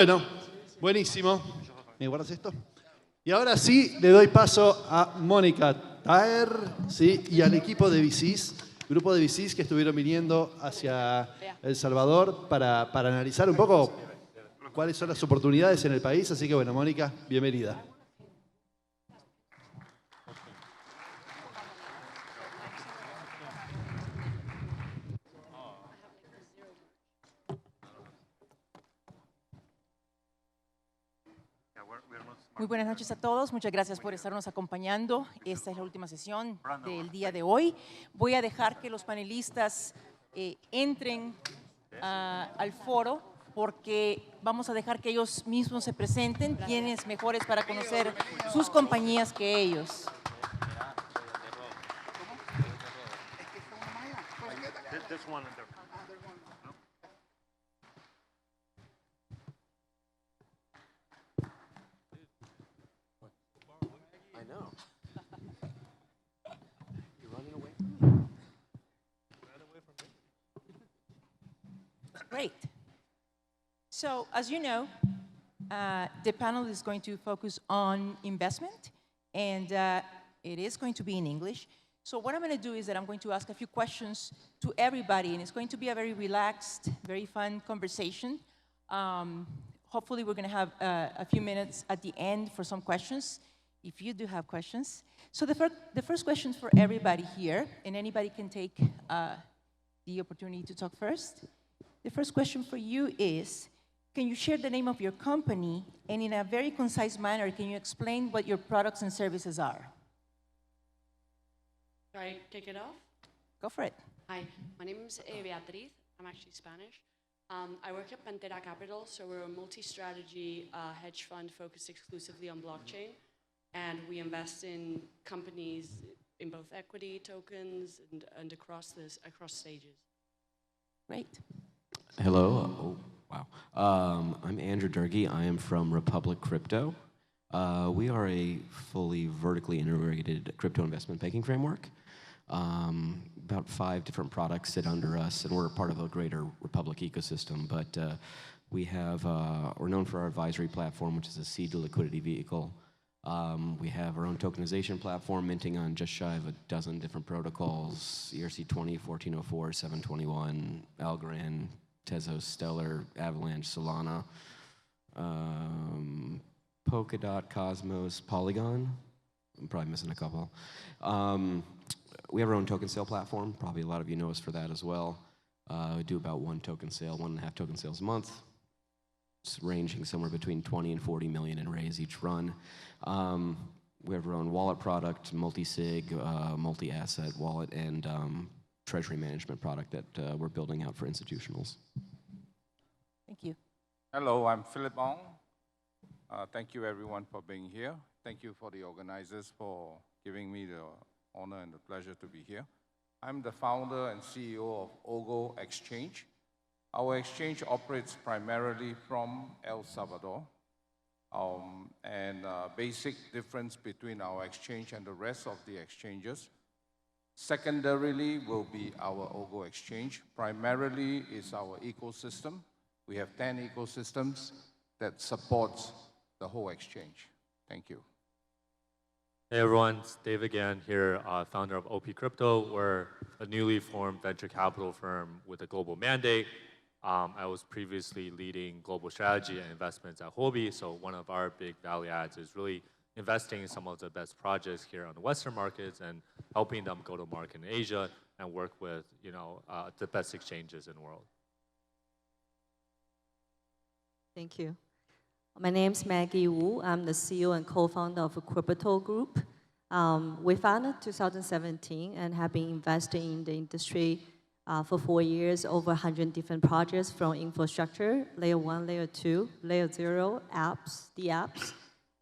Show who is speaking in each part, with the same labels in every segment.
Speaker 1: Bueno, buenísimo. ¿Me guardas esto? Y ahora sí, le doy paso a Mónica Taer, ¿sí? Y al equipo de VCs, grupo de VCs que estuvieron viniendo hacia El Salvador para analizar un poco cuáles son las oportunidades en el país. Así que bueno, Mónica, bienvenida.
Speaker 2: Muy buenas noches a todos. Muchas gracias por estarnos acompañando. Esta es la última sesión del día de hoy. Voy a dejar que los panelistas entren al foro porque vamos a dejar que ellos mismos se presenten. ¿Quiénes mejores para conocer sus compañías que ellos? Great. So, as you know, the panel is going to focus on investment, and it is going to be in English. So what I'm going to do is that I'm going to ask a few questions to everybody, and it's going to be a very relaxed, very fun conversation. Hopefully, we're going to have a few minutes at the end for some questions, if you do have questions. So the first question for everybody here, and anybody can take the opportunity to talk first. The first question for you is, can you share the name of your company, and in a very concise manner, can you explain what your products and services are?
Speaker 3: Should I kick it off?
Speaker 2: Go for it.
Speaker 3: Hi, my name is Beatriz. I'm actually Spanish. I work at Pantera Capital, so we're a multi-strategy hedge fund focused exclusively on blockchain, and we invest in companies in both equity, tokens, and across stages.
Speaker 2: Great.
Speaker 4: Hello. Oh, wow. I'm Andrew Durkee. I am from Republic Crypto. We are a fully vertically integrated crypto investment banking framework. About 5 different products sit under us, and we're part of a greater Republic ecosystem. But we're known for our advisory platform, which is a seed to liquidity vehicle. We have our own tokenization platform, minting on just shy of a dozen different protocols: ERC-20, 1404, 721, Algorand, Tezos, Stellar, Avalanche, Solana, Polkadot, Cosmos, Polygon. I'm probably missing a couple. We have our own token sale platform. Probably a lot of you know us for that as well. We do about 1 token sale, 1.5 token sales a month. It's ranging somewhere between 20 and 40 million in raise each run. We have our own wallet product, multi-sig, multi-asset wallet, and treasury management product that we're building out for institutionals.
Speaker 2: Thank you.
Speaker 5: Hello, I'm Philip Ong. Thank you everyone for being here. Thank you for the organizers for giving me the honor and the pleasure to be here. I'm the founder and CEO of OGO Exchange. Our exchange operates primarily from El Salvador. Basic difference between our exchange and the rest of the exchanges. Secondarily will be our OGO Exchange. Primarily is our ecosystem. We have 10 ecosystems that supports the whole exchange. Thank you.
Speaker 6: Hey everyone, it's Dave again here, founder of OP Crypto. We're a newly formed venture capital firm with a global mandate. I was previously leading global strategy and investments at Huobi, so one of our big value adds is really investing in some of the best projects here on the Western markets and helping them go to market in Asia and work with the best exchanges in the world.
Speaker 7: Thank you. My name is Maggie Wu. I'm the CEO and co-founder of Crypto Group. We founded in 2017 and have been investing in the industry for 4 years, over 100 different projects from infrastructure, layer 1, layer 2, layer 0, apps, the apps.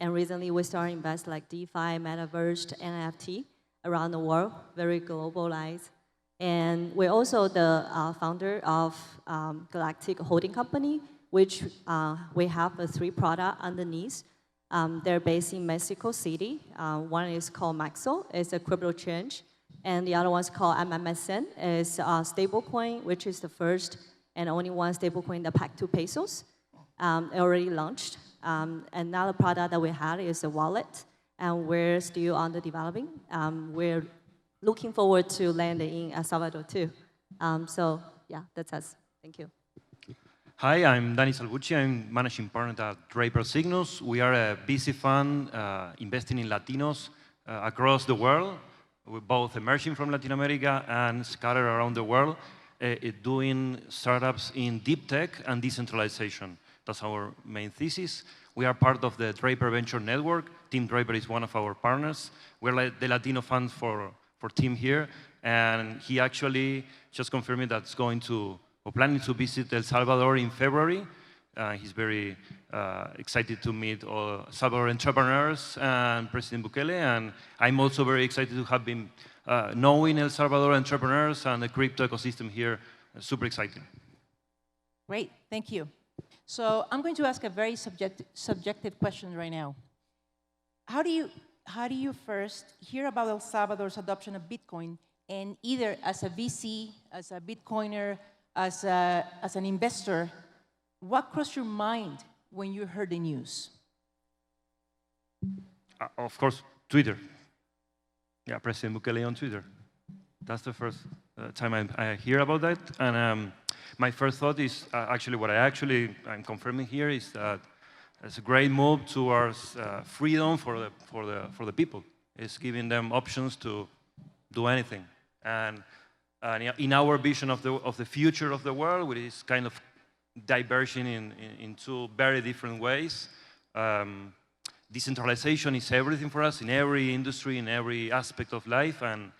Speaker 7: And recently we started invest like DeFi, Metaverse, NFT around the world, very globalized. And we're also the founder of Galactic Holding Company, which we have 3 products underneath. They're based in Mexico City. One is called Maxo, it's a crypto change. And the other one's called MMSN, it's a stablecoin, which is the first and only one stablecoin that pegged to pesos. already launched. Another product that we had is a wallet, and we're still under developing. We're looking forward to landing in El Salvador too. So yeah, that's us. Thank you.
Speaker 8: Hi, I'm Danny Salvucci. I'm managing partner at Draper Signals. We are a VC fund investing in Latinos across the world. We're both emerging from Latin America and scattered around the world, doing startups in deep tech and decentralization. That's our main thesis. We are part of the Draper Venture Network. Team Draper is one of our partners. We're like the Latino fund for Tim here, and he actually just confirmed me that's going to, or planning to visit El Salvador in February. He's very excited to meet all Salvador entrepreneurs and President Bukele, and I'm also very excited to have been knowing El Salvador entrepreneurs and the crypto ecosystem here. Super exciting.
Speaker 2: Great, thank you. So I'm going to ask a very subjective question right now. How do you first hear about El Salvador's adoption of Bitcoin, and either as a VC, as a Bitcoiner, as an investor, what crossed your mind when you heard the news?
Speaker 8: Of course, Twitter. Yeah, President Bukele on Twitter. That's the first time I hear about that. And my first thought is actually what I'm confirming here is that it's a great move towards freedom for the people. It's giving them options to do anything. And in our vision of the future of the world, which is kind of diverging in two very different ways, decentralization is everything for us in every industry, in every aspect of life, and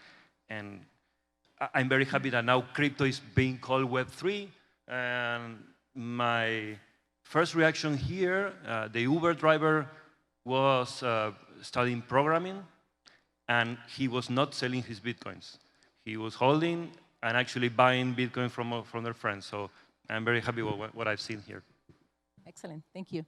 Speaker 8: I'm very happy that now crypto is being called Web3. And my first reaction here, the Uber driver was studying programming, and he was not selling his Bitcoins. He was holding and actually buying Bitcoin from their friends. So I'm very happy with what I've seen here.
Speaker 2: Excellent, thank you.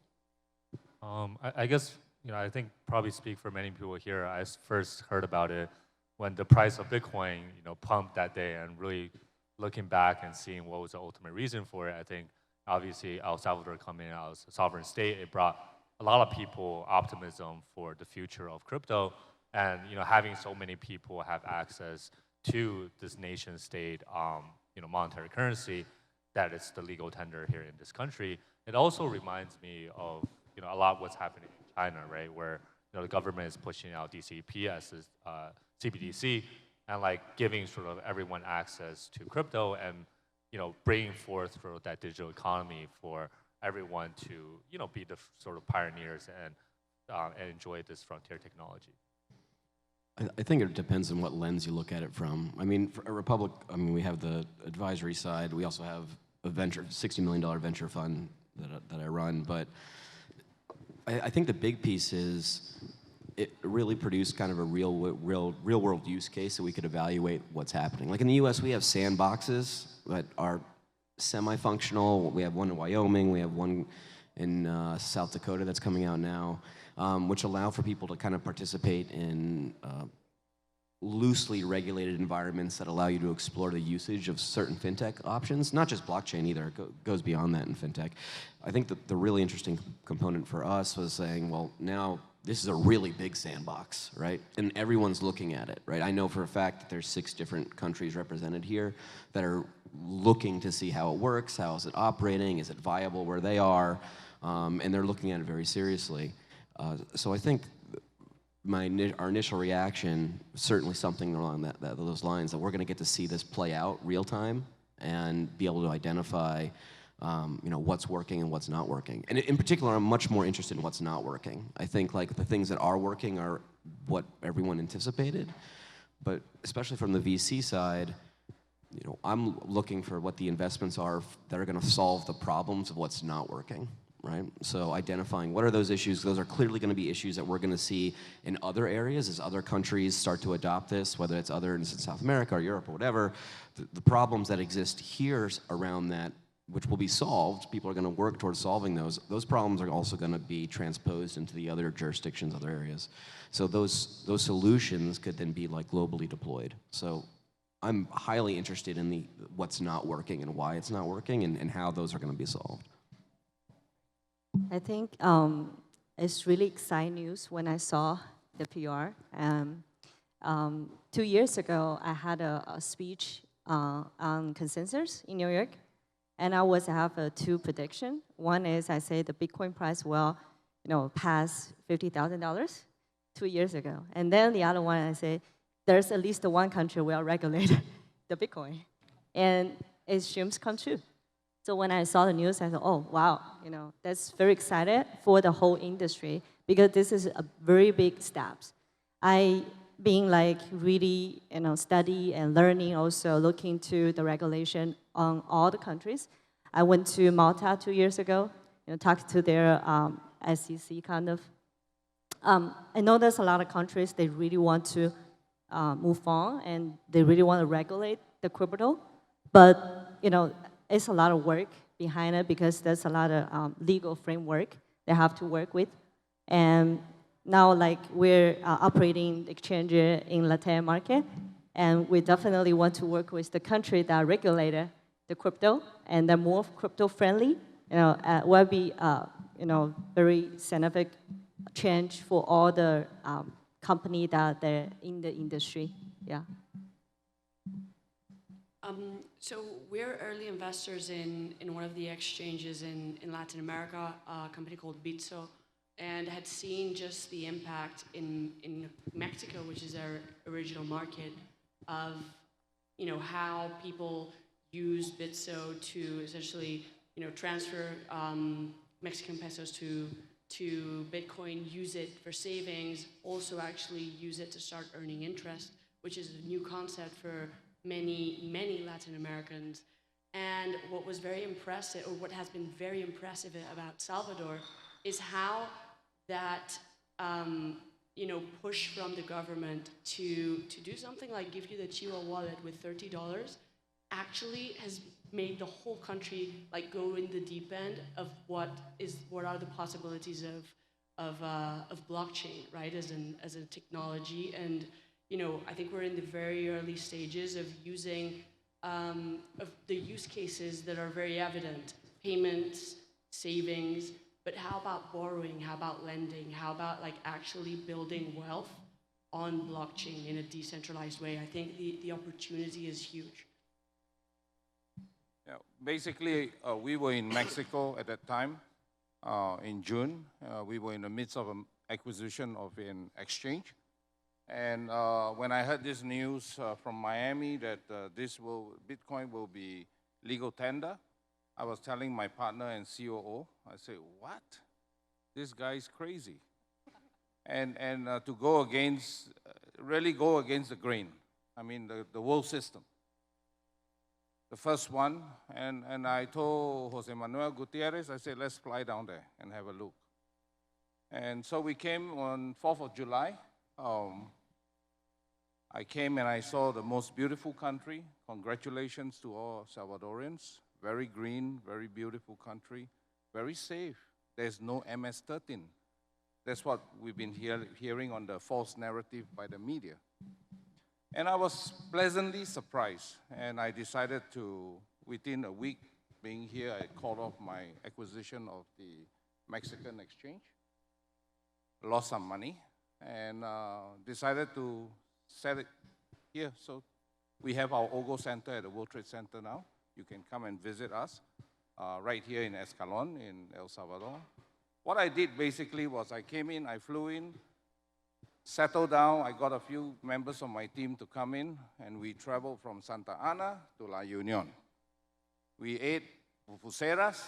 Speaker 6: I guess, I think probably speak for many people here. I first heard about it when the price of Bitcoin, pumped that day, and really looking back and seeing what was the ultimate reason for it. I think obviously El Salvador coming out as a sovereign state, it brought a lot of people optimism for the future of crypto, and having so many people have access to this nation state, monetary currency, that it's the legal tender here in this country. It also reminds me of a lot what's happening in China, right, where the government is pushing out DCP as a CBDC, and giving sort of everyone access to crypto, and bringing forth sort of that digital economy for everyone to be the sort of pioneers and enjoy this frontier technology.
Speaker 4: I think it depends on what lens you look at it from. I mean, for a Republic, we have the advisory side. We also have a $60 million venture fund that I run. But I think the big piece is it really produced kind of a real world use case so we could evaluate what's happening. Like in the U.S., we have sandboxes that are semi-functional. We have one in Wyoming. We have one in South Dakota that's coming out now, which allow for people to kind of participate in loosely regulated environments that allow you to explore the usage of certain fintech options, not just blockchain either, it goes beyond that in fintech. I think the really interesting component for us was saying, well, now this is a really big sandbox, right? And everyone's looking at it, right? I know for a fact that there's 6 different countries represented here that are looking to see how it works, how is it operating, is it viable where they are, and they're looking at it very seriously. So I think our initial reaction, certainly something along those lines, that we're going to get to see this play out real time and be able to identify what's working and what's not working. And in particular, I'm much more interested in what's not working. I think the things that are working are what everyone anticipated, but especially from the VC side, I'm looking for what the investments are that are going to solve the problems of what's not working. Right? So identifying what are those issues, those are clearly going to be issues that we're going to see in other areas as other countries start to adopt this, whether it's in South America or Europe or whatever. The problems that exist here around that, which will be solved, people are going to work towards solving those problems are also going to be transposed into the other jurisdictions, other areas. So those solutions could then be globally deployed. So I'm highly interested in what's not working and why it's not working and how those are going to be solved.
Speaker 7: I think it's really exciting news when I saw the PR. 2 years ago, I had a speech on consensus in New York, and I was have two prediction. One is I say the Bitcoin price will, pass $50,000 2 years ago, and then the other one I say there's at least one country will regulate the Bitcoin, and it seems come true. So when I saw the news, I thought, oh, wow, that's very excited for the whole industry because this is a very big steps. I being like really, study and learning, also looking to the regulation on all the countries. I went to Malta 2 years ago, talked to their SEC kind of. I know there's a lot of countries, they really want to move on and they really want to regulate the crypto, but, it's a lot of work behind it because there's a lot of legal framework they have to work with. And now, like, we're operating exchange in Latin market, and we definitely want to work with the country that regulated the crypto, and they're more crypto-friendly. Will be, very significant change for all the company that they're in the industry. Yeah.
Speaker 3: So we're early investors in one of the exchanges in Latin America, a company called Bitso, and had seen just the impact in Mexico, which is our original market, of how people use Bitso to essentially transfer Mexican pesos to Bitcoin, use it for savings, also actually use it to start earning interest, which is a new concept for many Latin Americans. And what was very impressive, or what has been very impressive about Salvador, is how that push from the government to do something like give you the Chihuahua wallet with $30 actually has made the whole country like go in the deep end of what are the possibilities of blockchain, right, as a technology. And I think we're in the very early stages of using of the use cases that are very evident: payments, savings. But how about borrowing? How about lending? How about like actually building wealth on blockchain in a decentralized way? I think the opportunity is huge.
Speaker 5: Yeah, basically, we were in Mexico at that time, in June. We were in the midst of an acquisition of an exchange. And when I heard this news from Miami that Bitcoin will be legal tender, I was telling my partner and COO, I said, what? This guy is crazy. And to go against, really go against the grain. I mean, the world system. The first one, and I told Jose Manuel Gutierrez, I said, let's fly down there and have a look. And so we came on 4th of July. I came and I saw the most beautiful country. Congratulations to all Salvadorians. Very green, very beautiful country, very safe. There's no MS-13. That's what we've been hearing on the false narrative by the media. And I was pleasantly surprised, and I decided to, within a week being here, I called off my acquisition of the Mexican exchange, lost some money, and decided to set it here. So we have our OGO Center at the World Trade Center now. You can come and visit us right here in Escalon in El Salvador. What I did basically was I came in, I flew in, settled down. I got a few members of my team to come in, and we traveled from Santa Ana to La Union. We ate pupuseras,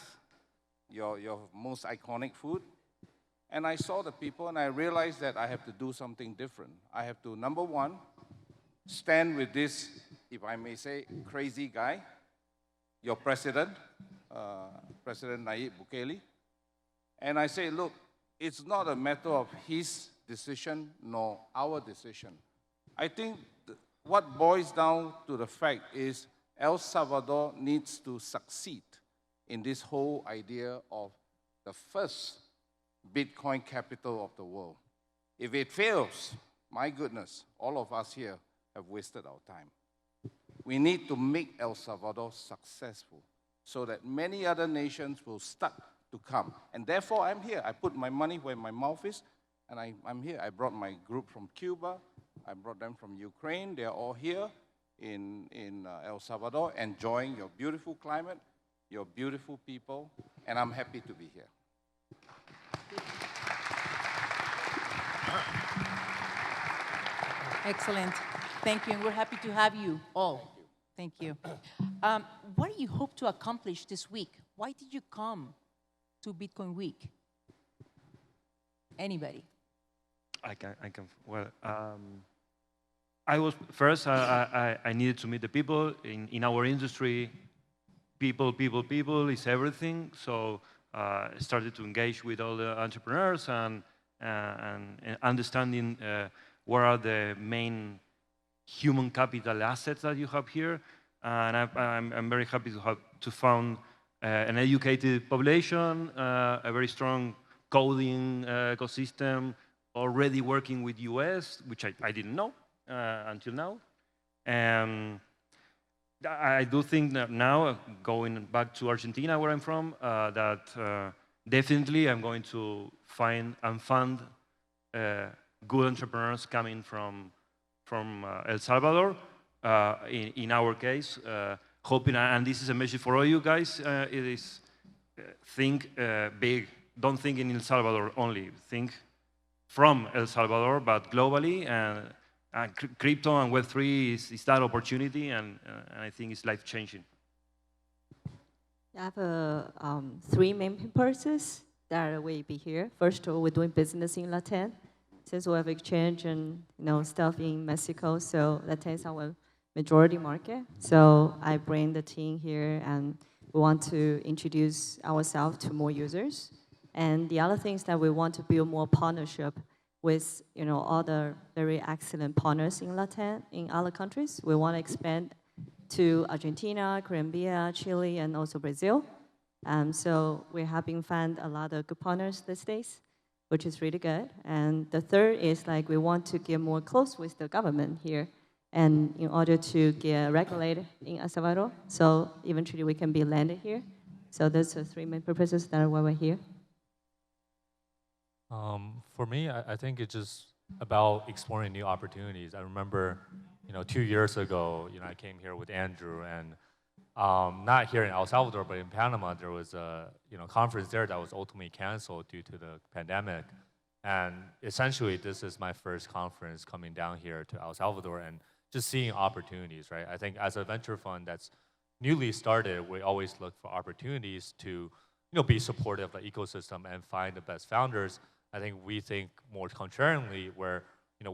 Speaker 5: your most iconic food, and I saw the people, and I realized that I have to do something different. I have to, number one, stand with this, if I may say, crazy guy, your president, President Nayib Bukele. And I say, look, it's not a matter of his decision nor our decision. I think what boils down to the fact is El Salvador needs to succeed in this whole idea of the first Bitcoin capital of the world. If it fails, my goodness, all of us here have wasted our time. We need to make El Salvador successful so that many other nations will start to come. And therefore, I'm here. I put my money where my mouth is, and I'm here. I brought my group from Cuba. I brought them from Ukraine. They're all here in El Salvador, enjoying your beautiful climate, your beautiful people, and I'm happy to be here.
Speaker 2: Excellent. Thank you. And we're happy to have you all. Thank you. What do you hope to accomplish this week? Why did you come to Bitcoin Week? Anybody?
Speaker 8: I can. Well, I was first. I needed to meet the people in our industry. People is everything. So I started to engage with all the entrepreneurs and understanding what are the main human capital assets that you have here. And I'm very happy to found an educated population, a very strong coding ecosystem, already working with US, which I didn't know until now. And I do think that now, going back to Argentina, where I'm from, that definitely I'm going to find and fund good entrepreneurs coming from El Salvador. In our case, hoping, and this is a message for all you guys, it is think big. Don't think in El Salvador only. Think from El Salvador, but globally. And crypto and Web3 is that opportunity, and I think it's life-changing.
Speaker 7: I have three main purposes that will be here. First of all, we're doing business in Latin. Since we have exchange and stuff in Mexico, so Latin is our majority market. So I bring the team here, and we want to introduce ourselves to more users. And the other thing is that we want to build more partnership with other very excellent partners in Latin, in other countries. We want to expand to Argentina, Colombia, Chile, and also Brazil. So we're having found a lot of good partners these days, which is really good. And the third is we want to get more close with the government here, and in order to get regulated in El Salvador, so eventually we can be landed here. So those are three main purposes that are why we're here.
Speaker 6: For me, I think it's just about exploring new opportunities. I remember, 2 years ago, I came here with Andrew, and not here in El Salvador, but in Panama, there was a conference there that was ultimately canceled due to the pandemic. And essentially, this is my first conference coming down here to El Salvador and just seeing opportunities, right? I think as a venture fund that's newly started, we always look for opportunities to be supportive of the ecosystem and find the best founders. I think we think more contrarily, where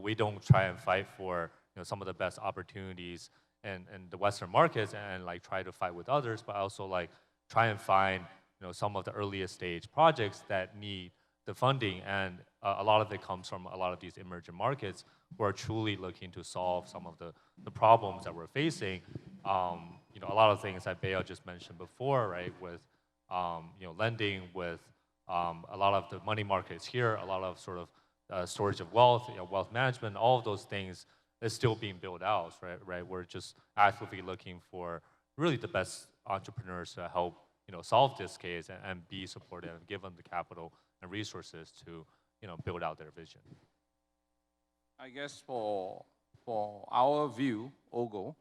Speaker 6: we don't try and fight for some of the best opportunities in the Western markets and try to fight with others, but also try and find some of the earliest stage projects that need the funding. And a lot of it comes from a lot of these emerging markets who are truly looking to solve some of the problems that we're facing. A lot of things that Bea just mentioned before, right, with lending, with a lot of the money markets here, a lot of sort of storage of wealth, wealth management, all of those things is still being built out, right? We're just actively looking for really the best entrepreneurs to help, solve this case and be supportive and give them the capital and resources to, build out their vision.
Speaker 5: I guess for our view, OGO,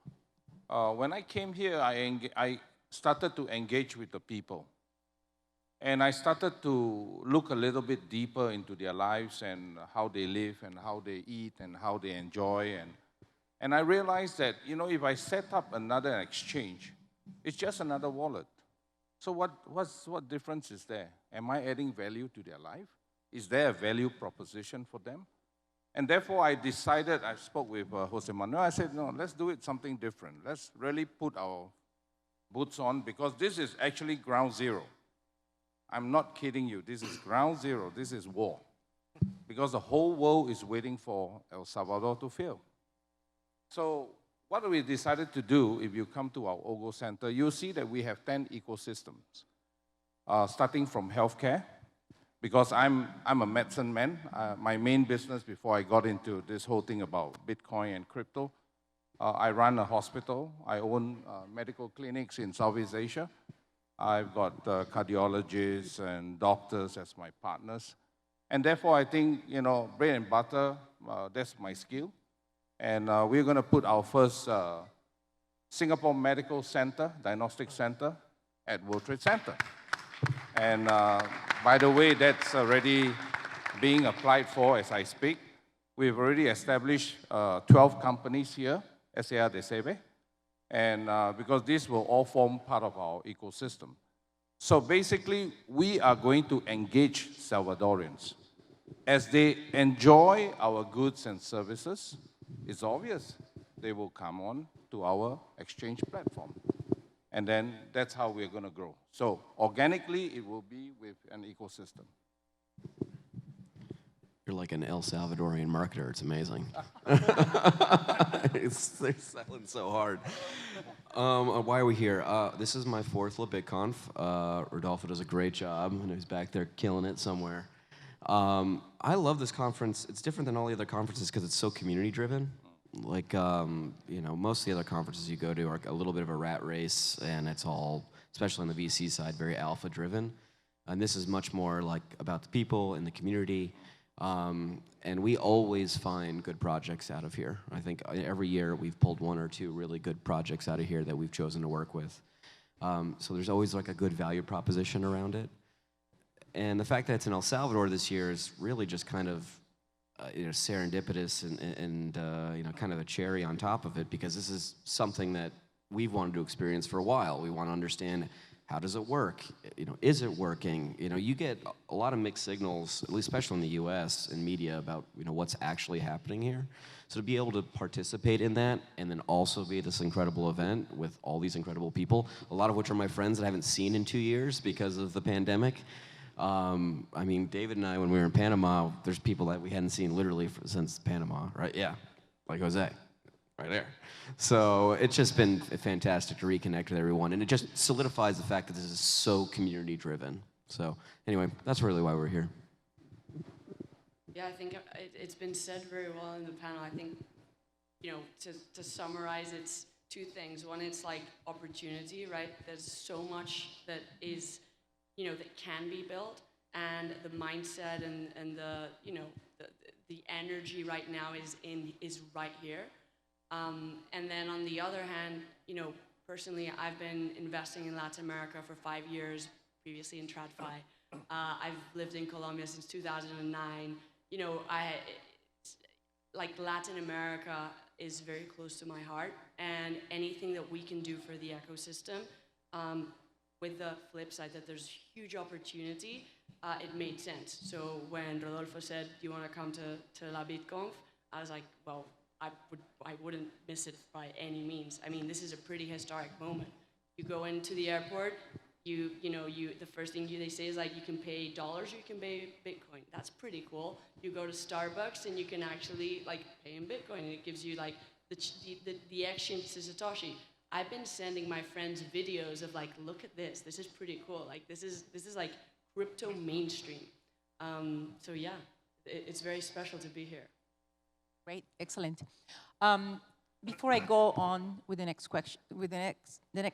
Speaker 5: when I came here, I started to engage with the people. And I started to look a little bit deeper into their lives and how they live and how they eat and how they enjoy. And I realized that, if I set up another exchange, it's just another wallet. So what difference is there? Am I adding value to their life? Is there a value proposition for them? And therefore, I decided, I spoke with Jose Manuel, I said, no, let's do it something different. Let's really put our boots on, because this is actually ground zero. I'm not kidding you. This is ground zero. This is war. Because the whole world is waiting for El Salvador to fail. So what we decided to do, if you come to our OGO Center, you'll see that we have 10 ecosystems, starting from healthcare, because I'm a medicine man. My main business before I got into this whole thing about Bitcoin and crypto, I run a hospital. I own medical clinics in Southeast Asia. I've got cardiologists and doctors as my partners. And therefore, I think, bread and butter, that's my skill. And we're going to put our first Singapore Medical Center, Diagnostic Center, at World Trade Center. And by the way, that's already being applied for as I speak. We've already established 12 companies here, SAR de Sebe, and because these will all form part of our ecosystem. So basically, we are going to engage Salvadorians. As they enjoy our goods and services, it's obvious they will come on to our exchange platform. And then that's how we're going to grow. So organically, it will be with an ecosystem.
Speaker 4: You're like an El Salvadorian marketer. It's amazing. They're selling so hard. Why are we here? This is my fourth LaBitConf. Rodolfo does a great job, and he's back there killing it somewhere. I love this conference. It's different than all the other conferences because it's so community-driven. Like, most of the other conferences you go to are a little bit of a rat race, and it's all, especially on the VC side, very alpha-driven. And this is much more like about the people and the community. And we always find good projects out of here. I think every year we've pulled one or two really good projects out of here that we've chosen to work with. So there's always like a good value proposition around it. And the fact that it's in El Salvador this year is really just kind of serendipitous and kind of a cherry on top of it, because this is something that we've wanted to experience for a while. We want to understand, how does it work? Is it working? You get a lot of mixed signals, at least especially in the U.S. in media, about what's actually happening here. So to be able to participate in that and then also be at this incredible event with all these incredible people, a lot of which are my friends that I haven't seen in 2 years because of the pandemic. I mean, David and I, when we were in Panama, there's people that we hadn't seen literally since Panama, right? Yeah, like Jose, right there. So it's just been fantastic to reconnect with everyone, and it just solidifies the fact that this is so community-driven. So anyway, that's really why we're here.
Speaker 3: Yeah, I think it's been said very well in the panel. I think, to summarize, it's two things. One, it's like opportunity, right? There's so much that is, that can be built, and the mindset and the energy right now is right here. And then on the other hand, personally, I've been investing in Latin America for 5 years, previously in TradFi. I've lived in Colombia since 2009. Like Latin America is very close to my heart, and anything that we can do for the ecosystem, with the flip side that there's huge opportunity, it made sense. So when Rodolfo said, do you want to come to LaBitConf? I was like, well, I wouldn't miss it by any means. I mean, this is a pretty historic moment. You go into the airport, the first thing they say is like, you can pay dollars or you can pay Bitcoin. That's pretty cool. You go to Starbucks and you can actually like pay in Bitcoin, and it gives you like the exchange to Satoshi. I've been sending my friends videos of like, look at this. This is pretty cool. Like this is like crypto mainstream. So yeah, it's very special to be here.
Speaker 2: Great, excellent. Before I go on with the next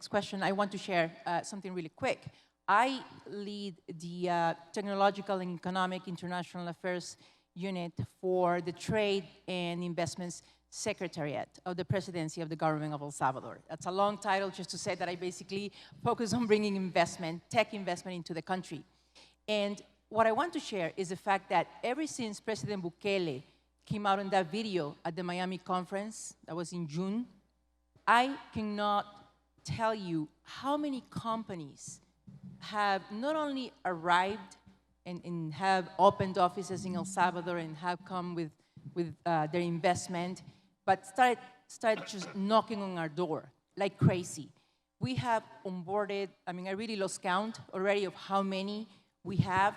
Speaker 2: question, I want to share something really quick. I lead the Technological and Economic International Affairs Unit for the Trade and Investments Secretariat of the Presidency of the Government of El Salvador. That's a long title just to say that I basically focus on bringing investment, tech investment into the country. And what I want to share is the fact that ever since President Bukele came out in that video at the Miami conference, that was in June, I cannot tell you how many companies have not only arrived and have opened offices in El Salvador and have come with their investment, but started just knocking on our door like crazy. We have onboarded, I really lost count already of how many we have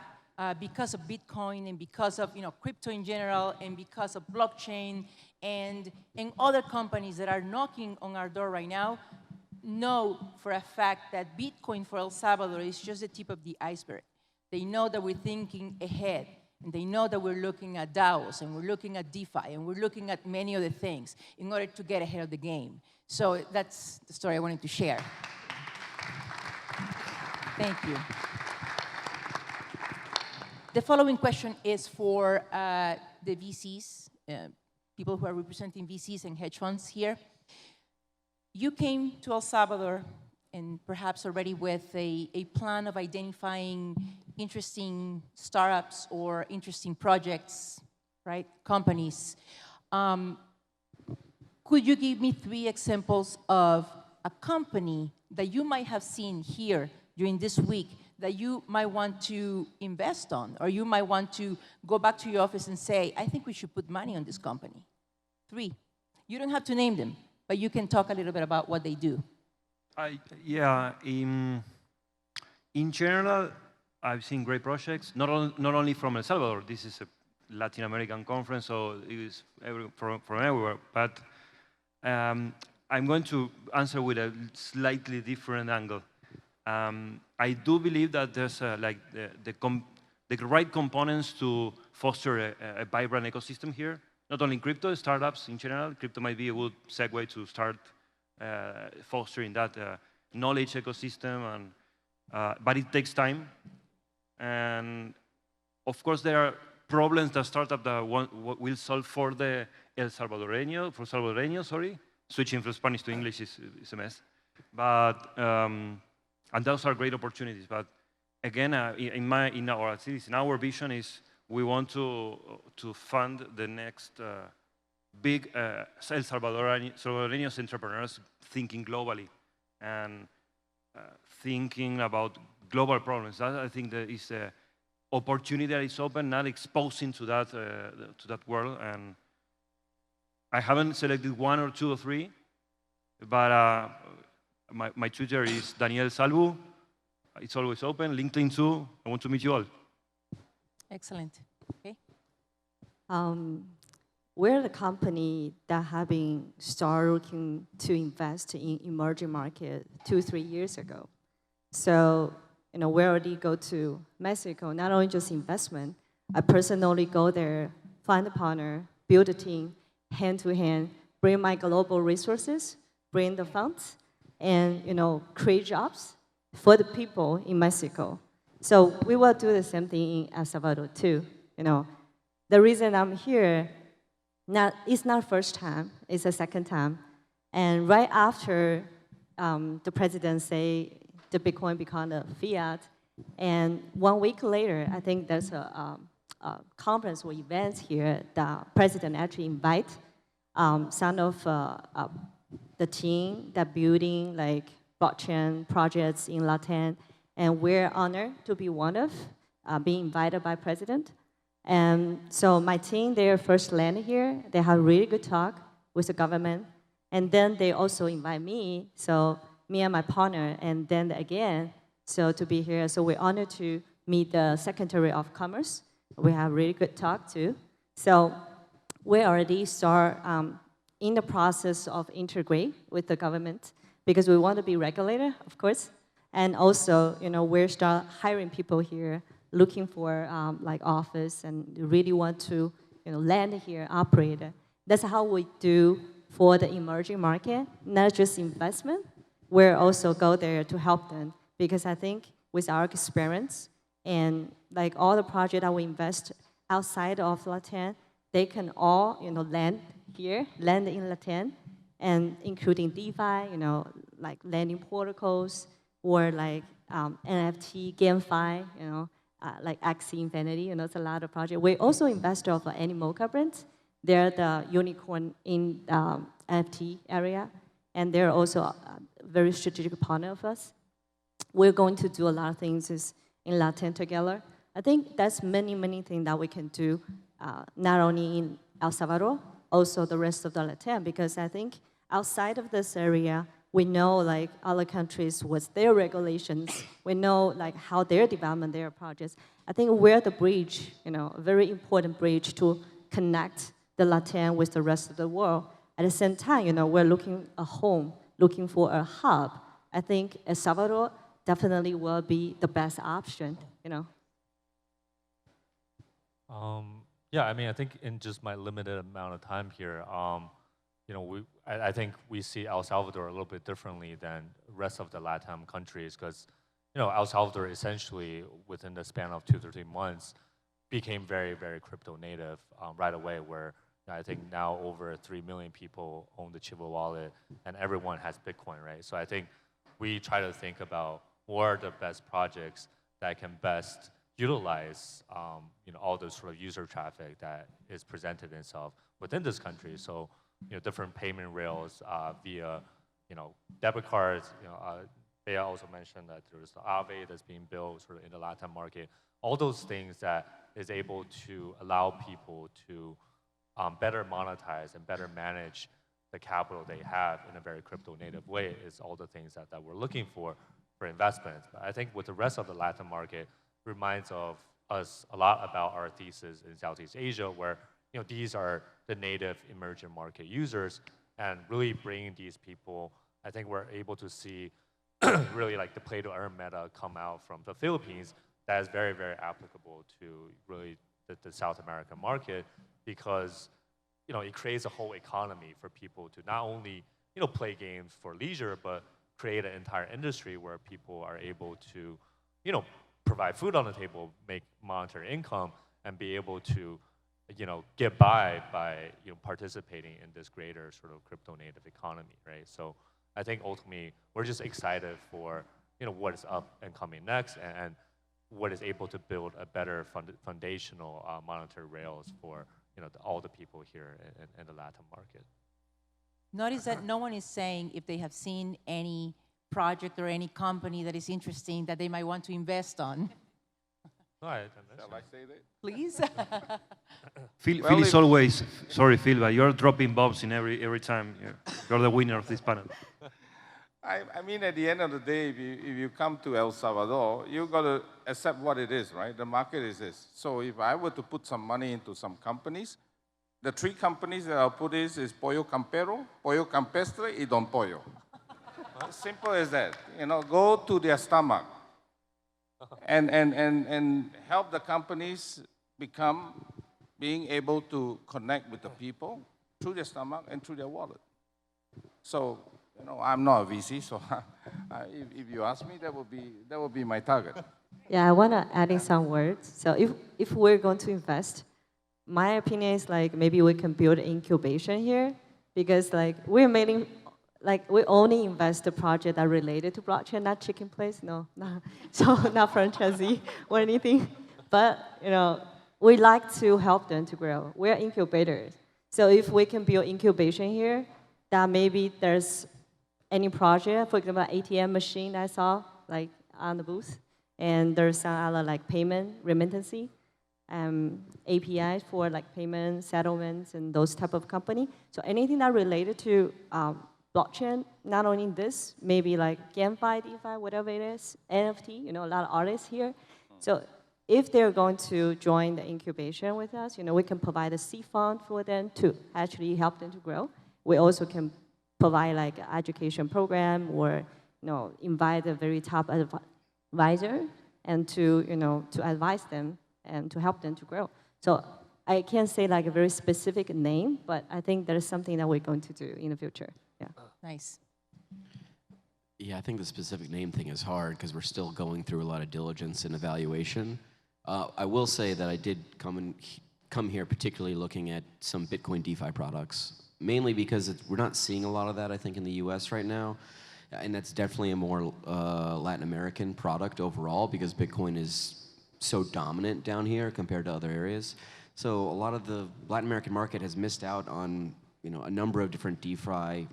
Speaker 2: because of Bitcoin and because of crypto in general and because of blockchain and other companies that are knocking on our door right now know for a fact that Bitcoin for El Salvador is just the tip of the iceberg. They know that we're thinking ahead, and they know that we're looking at DAOs, and we're looking at DeFi, and we're looking at many other things in order to get ahead of the game. So that's the story I wanted to share. Thank you. The following question is for the VCs, people who are representing VCs and hedge funds here. You came to El Salvador and perhaps already with a plan of identifying interesting startups or interesting projects, right, companies. Could you give me 3 examples of a company that you might have seen here during this week that you might want to invest on, or you might want to go back to your office and say, I think we should put money on this company? 3. You don't have to name them, but you can talk a little bit about what they do.
Speaker 8: Yeah, in general, I've seen great projects, not only from El Salvador. This is a Latin American conference, so it is from everywhere. But I'm going to answer with a slightly different angle. I do believe that there's like the right components to foster a vibrant ecosystem here. Not only in crypto, startups in general. Crypto might be a good segue to start fostering that knowledge ecosystem, and but it takes time. And of course, there are problems that startup that will solve for the Salvadoreño, sorry. Switching from Spanish to English is a mess. But and those are great opportunities. But again, in our vision is we want to fund the next big El Salvadorian entrepreneurs thinking globally and thinking about global problems. That, I think, that is an opportunity that is open, not exposing to that world. And I haven't selected 1 or 2 or 3, but my Twitter is Daniel Salvu. It's always open. LinkedIn too. I want to meet you all.
Speaker 2: Excellent. Okay.
Speaker 7: We're the company that have been started looking to invest in emerging market 2-3 years ago. So, you know, we already go to Mexico, not only just investment. I personally go there, find a partner, build a team, hand to hand, bring my global resources, bring the funds, and, you know, create jobs for the people in Mexico. So we will do the same thing in El Salvador too. You know, the reason I'm here, it's not first time, it's the second time. And right after the president say the Bitcoin become a fiat, and 1 week later, I think there's a conference or event here. The president actually invite some of the team that building like blockchain projects in Latin, and we're honored to be one of being invited by president. And so my team, they first landed here. They have really good talk with the government, and then they also invite me. So me and my partner, and then again, so to be here. So we're honored to meet the Secretary of Commerce. We have really good talk too. So we already start in the process of integrate with the government because we want to be regulated, of course. And also, you know, we're start hiring people here, looking for like office, and really want to, you know, land here, operate. That's how we do for the emerging market, not just investment. We're also go there to help them because I think with our experience and like all the projects that we invest outside of Latin, they can all, you know, land here, land in Latin, and including DeFi, you know, like lending protocols or like NFT, GameFi, you know, like Axie Infinity, you know, it's a lot of projects. We also invest of Animoca brands. They're the unicorn in NFT area, and they're also a very strategic partner of us. We're going to do a lot of things in Latin together. I think that's many things that we can do, not only in El Salvador, also the rest of the Latin, because I think outside of this area, we know like other countries, what's their regulations. We know like how their development, their projects. I think we're the bridge, you know, a very important bridge to connect the Latin with the rest of the world. At the same time, you know, we're looking a home, looking for a hub. I think El Salvador definitely will be the best option, you know.
Speaker 6: Yeah, I mean, I think in just my limited amount of time here, you know, I think we see El Salvador a little bit differently than the rest of the LATAM countries because, El Salvador essentially within the span of 2 to 3 months became very, very crypto native right away, where I think now over 3 million people own the Chivo wallet and everyone has Bitcoin, right? So I think we try to think about what are the best projects that can best utilize all the sort of user traffic that is presented itself within this country. So different payment rails via debit cards. Bea also mentioned that there's the Aave that's being built sort of in the Latin market. All those things that is able to allow people to better monetize and better manage the capital they have in a very crypto native way is all the things that we're looking for investments. But I think with the rest of the Latin market reminds of us a lot about our thesis in Southeast Asia, where these are the native emerging market users, and really bringing these people, I think we're able to see really like the play to earn meta come out from the Philippines that is very, very applicable to really the South American market, because it creates a whole economy for people to not only play games for leisure, but create an entire industry where people are able to provide food on the table, make monetary income, and be able to get by participating in this greater sort of crypto native economy, right? So I think ultimately we're just excited for what is up and coming next, and what is able to build a better foundational monetary rails for all the people here in the Latin market.
Speaker 2: Notice that no one is saying if they have seen any project or any company that is interesting that they might want to invest on.
Speaker 6: No, I
Speaker 5: Shall I say that?
Speaker 2: Please.
Speaker 8: Phil is always, sorry Phil, but you're dropping bombs in every time. You're the winner of this panel.
Speaker 5: I mean, at the end of the day, if you come to El Salvador, you got to accept what it is, right? The market is this. So if I were to put some money into some companies, the 3 companies that I'll put is Pollo Campero, Pollo Campestre, y Don Pollo. Simple as that. Go to their stomach and help the companies being able to connect with the people through their stomach and through their wallet. So, I'm not a VC, so if you ask me, that would be my target.
Speaker 7: Yeah, I want to add in some words. So if we're going to invest, my opinion is like maybe we can build incubation here, because we only invest the project that are related to blockchain, not chicken place, no. So not franchisee or anything. But we like to help them to grow. We're incubators. So if we can build incubation here, that maybe there's any project, for example, ATM machine I saw on the booth, and there's some other payment remittance, APIs for payment settlements and those type of company. So anything that related to blockchain, not only this, maybe GameFi, DeFi, whatever it is, NFT, a lot of artists here. So if they're going to join the incubation with us, we can provide a seed fund for them to actually help them to grow. We also can provide an education program, or invite a very top advisor and to advise them and to help them to grow. So I can't say a very specific name, but I think there's something that we're going to do in the future. Yeah.
Speaker 2: Nice.
Speaker 4: Yeah, I think the specific name thing is hard because we're still going through a lot of diligence and evaluation. I will say that I did come here particularly looking at some Bitcoin DeFi products, mainly because we're not seeing a lot of that, I think, in the US right now. And that's definitely a more Latin American product overall, because Bitcoin is so dominant down here compared to other areas. So a lot of the Latin American market has missed out on a number of different DeFi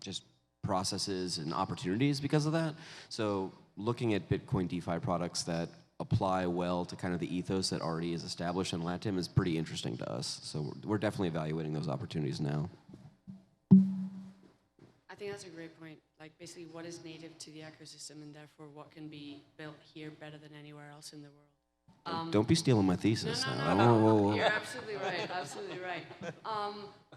Speaker 4: just processes and opportunities because of that. So looking at Bitcoin DeFi products that apply well to kind of the ethos that already is established in LATAM is pretty interesting to us. So we're definitely evaluating those opportunities now.
Speaker 3: I think that's a great point. Basically, what is native to the ecosystem, and therefore what can be built here better than anywhere else in the world.
Speaker 4: Don't be stealing my thesis.
Speaker 3: No. You're absolutely right. Absolutely right.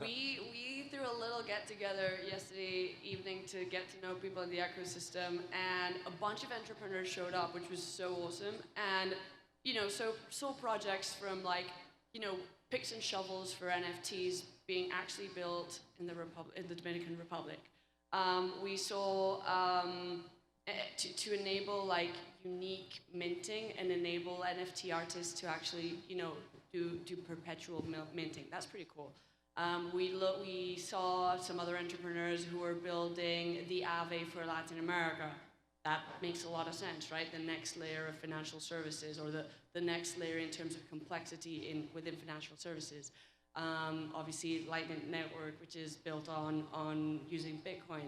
Speaker 3: We threw a little get together yesterday evening to get to know people in the ecosystem, and a bunch of entrepreneurs showed up, which was so awesome. And so projects from picks and shovels for NFTs being actually built in the Dominican Republic. We saw to enable like unique minting and enable NFT artists to actually, do perpetual minting. That's pretty cool. We saw some other entrepreneurs who are building the Aave for Latin America. That makes a lot of sense, right? The next layer of financial services, or the next layer in terms of complexity within financial services. Obviously, Lightning Network, which is built on using Bitcoin.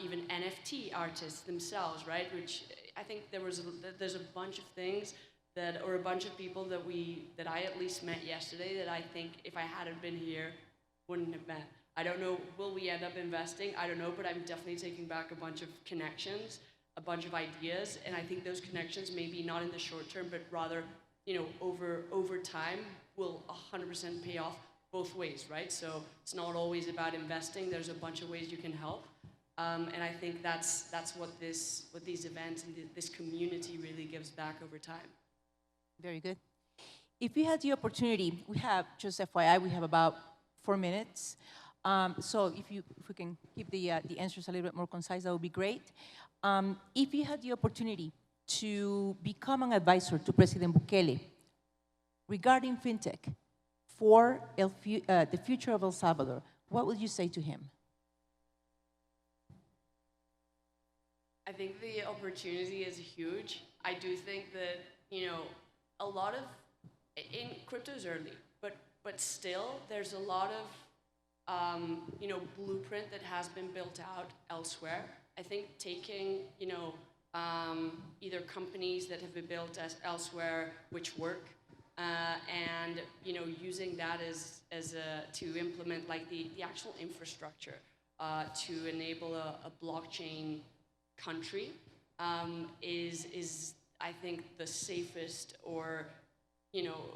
Speaker 3: Even NFT artists themselves, right? Which I think there's a bunch of things or a bunch of people that I at least met yesterday that I think if I hadn't been here, wouldn't have met. I don't know, will we end up investing? I don't know, but I'm definitely taking back a bunch of connections, a bunch of ideas, and I think those connections maybe not in the short term, but rather, over time will 100% pay off both ways, right? So it's not always about investing. There's a bunch of ways you can help. And I think that's what these events and this community really gives back over time.
Speaker 2: Very good. If you had the opportunity, we have, just FYI, we have about 4 minutes. So if we can keep the answers a little bit more concise, that would be great. If you had the opportunity to become an advisor to President Bukele regarding fintech for the future of El Salvador, what would you say to him?
Speaker 3: I think the opportunity is huge. I do think that, a lot of, in crypto's early, but still there's a lot of, blueprint that has been built out elsewhere. I think taking, either companies that have been built elsewhere which work, and, using that to implement like the actual infrastructure to enable a blockchain country is I think the safest or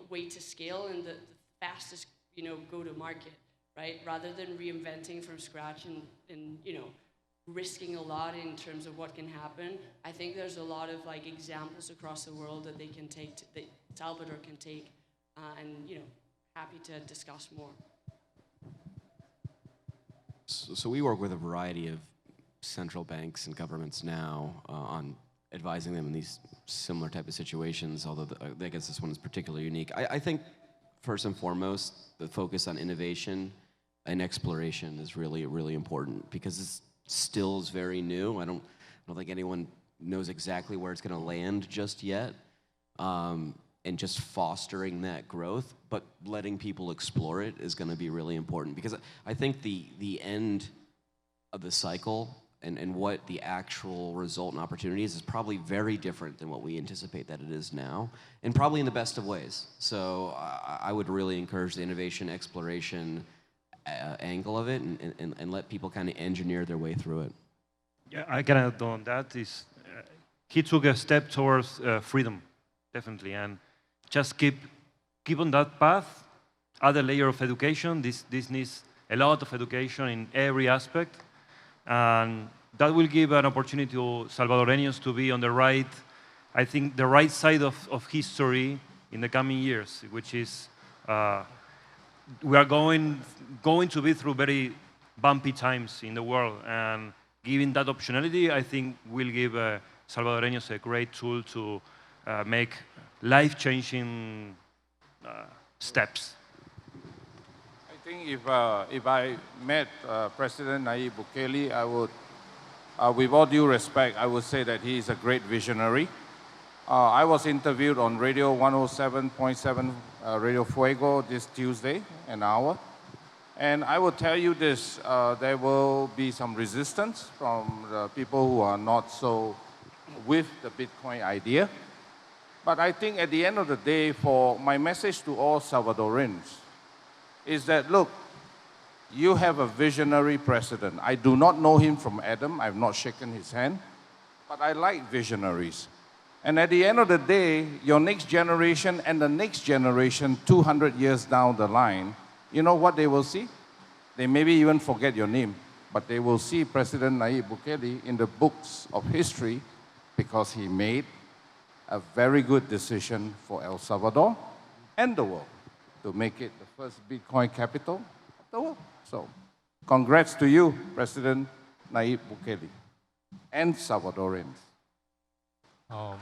Speaker 3: way to scale and the fastest go to market, right? Rather than reinventing from scratch and risking a lot in terms of what can happen. I think there's a lot of like examples across the world that they can take that Salvador can take, and happy to discuss more.
Speaker 4: So we work with a variety of central banks and governments now on advising them in these similar type of situations, although I guess this one is particularly unique. I think first and foremost, the focus on innovation and exploration is really, really important because it still is very new. I don't think anyone knows exactly where it's going to land just yet. And just fostering that growth, but letting people explore it is going to be really important because I think the end of the cycle and what the actual result and opportunities is probably very different than what we anticipate that it is now, and probably in the best of ways. So I would really encourage the innovation, exploration angle of it and let people kind of engineer their way through it.
Speaker 8: Yeah, I can add on that. He took a step towards freedom, definitely, and just keep on that path. Add a layer of education. This needs a lot of education in every aspect, and that will give an opportunity to Salvadoreños to be on the right, I think, the right side of history in the coming years, which is we are going to be through very bumpy times in the world, and giving that optionality, I think, will give Salvadoreños a great tool to make life-changing steps.
Speaker 5: I think if I met President Nayib Bukele, I would, with all due respect, I would say that he is a great visionary. I was interviewed on Radio 107.7 Radio Fuego this Tuesday, an hour. And I will tell you this, there will be some resistance from the people who are not so with the Bitcoin idea. But I think at the end of the day, for my message to all Salvadorans is that, look, you have a visionary president. I do not know him from Adam. I've not shaken his hand. But I like visionaries. And at the end of the day, your next generation and the next generation, 200 years down the line, you know what they will see? They maybe even forget your name, but they will see President Nayib Bukele in the books of history because he made a very good decision for El Salvador and the world to make it the first Bitcoin capital of the world. So, congrats to you, President Nayib Bukele, and Salvadorans.
Speaker 6: Um,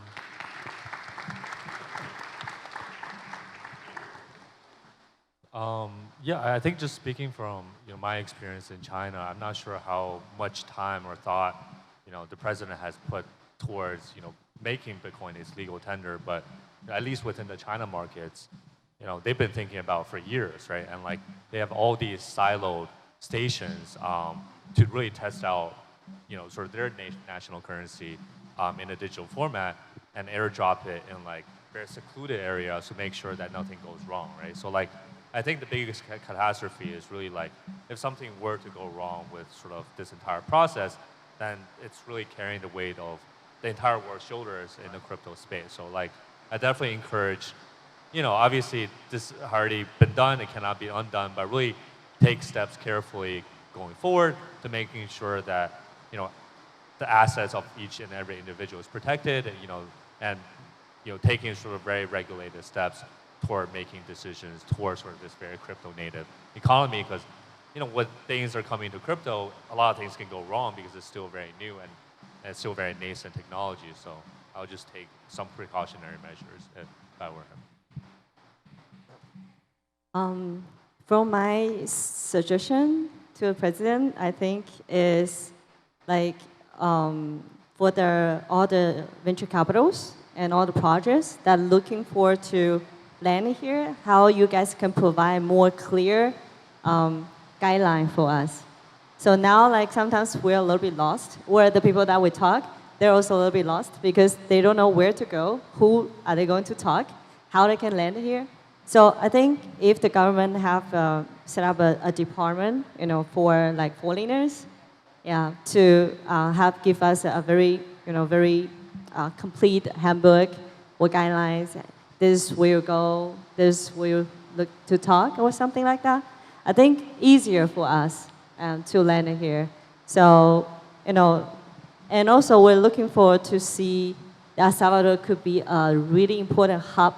Speaker 6: yeah, I think just speaking from my experience in China, I'm not sure how much time or thought the president has put towards making Bitcoin its legal tender, but at least within the China markets, they've been thinking about for years, right? And like they have all these siloed stations to really test out sort of their national currency in a digital format and airdrop it in like very secluded areas to make sure that nothing goes wrong, right? So like, I think the biggest catastrophe is really like, if something were to go wrong with sort of this entire process, then it's really carrying the weight of the entire world's shoulders in the crypto space. So like, I definitely encourage, obviously this has already been done, it cannot be undone, but really take steps carefully going forward to making sure that, the assets of each and every individual is protected, and taking sort of very regulated steps toward making decisions towards sort of this very crypto native economy, because when things are coming to crypto, a lot of things can go wrong because it's still very new and it's still very nascent technology. So I'll just take some precautionary measures if I were him.
Speaker 7: From my suggestion to the president, I think is like for all the venture capitals and all the projects that are looking forward to land here, how you guys can provide more clear guideline for us. So now, like sometimes we're a little bit lost, or the people that we talk, they're also a little bit lost because they don't know where to go, who are they going to talk, how they can land here. So I think if the government have set up a department, for like foreigners, to give us a very, very complete handbook or guidelines. This is where you go. This is where you look to talk or something like that. I think easier for us to land here. So and also we're looking forward to see that Salvador could be a really important hub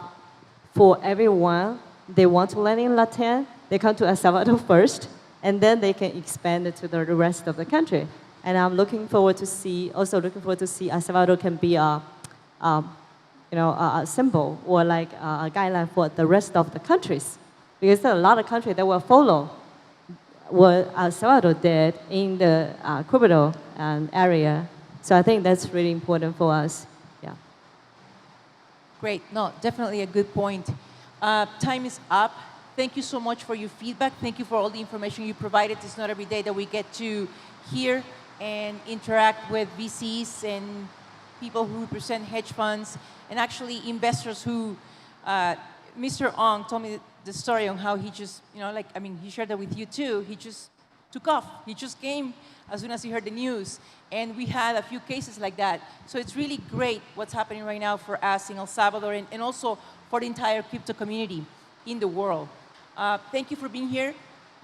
Speaker 7: for everyone. They want to land in Latin, they come to El Salvador first, and then they can expand it to the rest of the country. And I'm looking forward to see El Salvador can be a symbol or like a guideline for the rest of the countries, because there are a lot of countries that will follow what El Salvador did in the crypto area. So I think that's really important for us. Yeah.
Speaker 2: Great. No, definitely a good point. Time is up. Thank you so much for your feedback. Thank you for all the information you provided. It's not every day that we get to hear and interact with VCs and people who represent hedge funds and actually investors who, Mr. Ong told me the story on how he just, he shared that with you too. He just took off. He just came as soon as he heard the news. And we had a few cases like that. So it's really great what's happening right now for us in El Salvador and also for the entire crypto community in the world. Thank you for being here.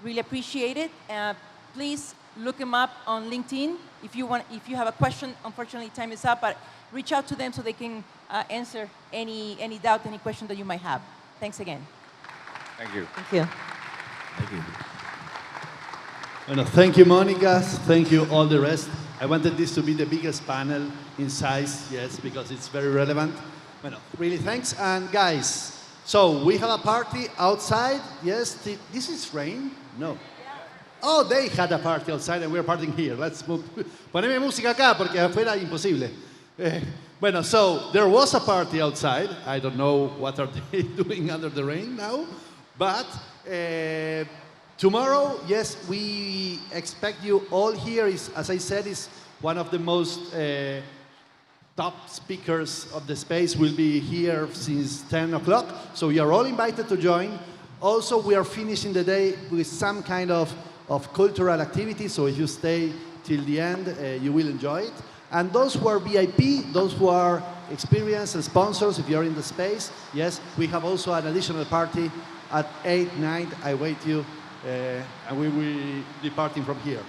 Speaker 2: Really appreciate it. Please look them up on LinkedIn. If you have a question, unfortunately time is up, but reach out to them so they can answer any doubt, any question that you might have. Thanks again.
Speaker 5: Thank you.
Speaker 7: Thank you.
Speaker 4: Thank you.
Speaker 1: Bueno, thank you, Monica. Thank you, all the rest. I wanted this to be the biggest panel in size, yes, because it's very relevant. Bueno, really thanks. And guys, so we have a party outside. Yes, this is rain? No. Oh, they had a party outside and we're partying here. Let's move. Poneme música acá porque afuera imposible. Bueno, so there was a party outside. I don't know what are they doing under the rain now, but tomorrow, yes, we expect you all here. As I said, is one of the most top speakers of the space will be here since 10 o'clock. So you are all invited to join. Also, we are finishing the day with some kind of cultural activity. So if you stay till the end, you will enjoy it. And those who are VIP, those who are experienced and sponsors, if you're in the space, yes, we have also an additional party at 8, 9. I wait you, and we will be departing from here.